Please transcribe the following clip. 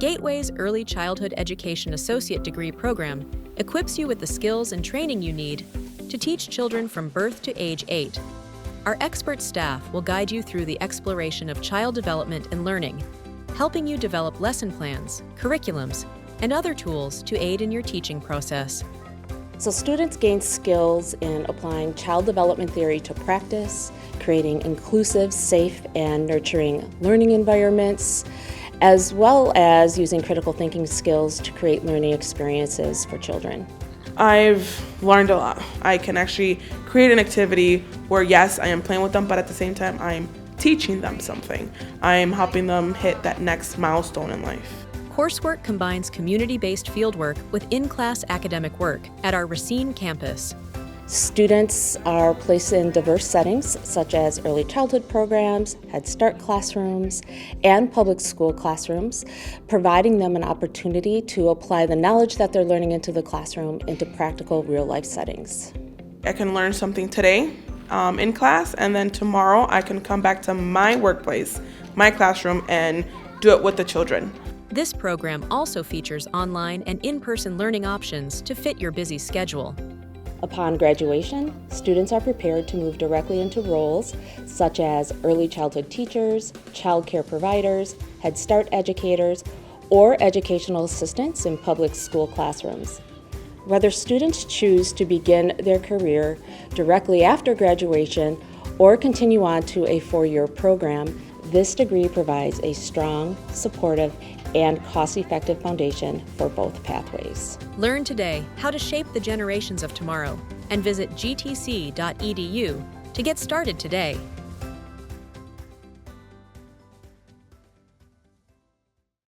Gateway's Early Childhood Education Associate Degree program equips you with the skills and training you need to teach children from birth to age 8. Our expert staff will guide you through the exploration of child development and learning, helping you develop lesson plans, curriculums, and other tools to aid in your teaching process. So students gain skills in applying child development theory to practice, creating inclusive, safe, and nurturing learning environments, as well as using critical thinking skills to create learning experiences for children. I've learned a lot. I can actually create an activity where, yes, I am playing with them, but at the same time, I'm teaching them something. I'm helping them hit that next milestone in life. Coursework combines community-based fieldwork with in-class academic work at our Racine campus. Students are placed in diverse settings such as early childhood programs, Head Start classrooms, and public school classrooms, providing them an opportunity to apply the knowledge that they're learning into the classroom into practical real-life settings. I can learn something today in class, and then tomorrow I can come back to my workplace, my classroom, and do it with the children. This program also features online and in-person learning options to fit your busy schedule. Upon graduation, students are prepared to move directly into roles such as early childhood teachers, child care providers, Head Start educators, or educational assistants in public school classrooms. Whether students choose to begin their career directly after graduation or continue on to a 4-year program, this degree provides a strong, supportive, and cost-effective foundation for both pathways. Learn today how to shape the generations of tomorrow and visit gtc.edu to get started today.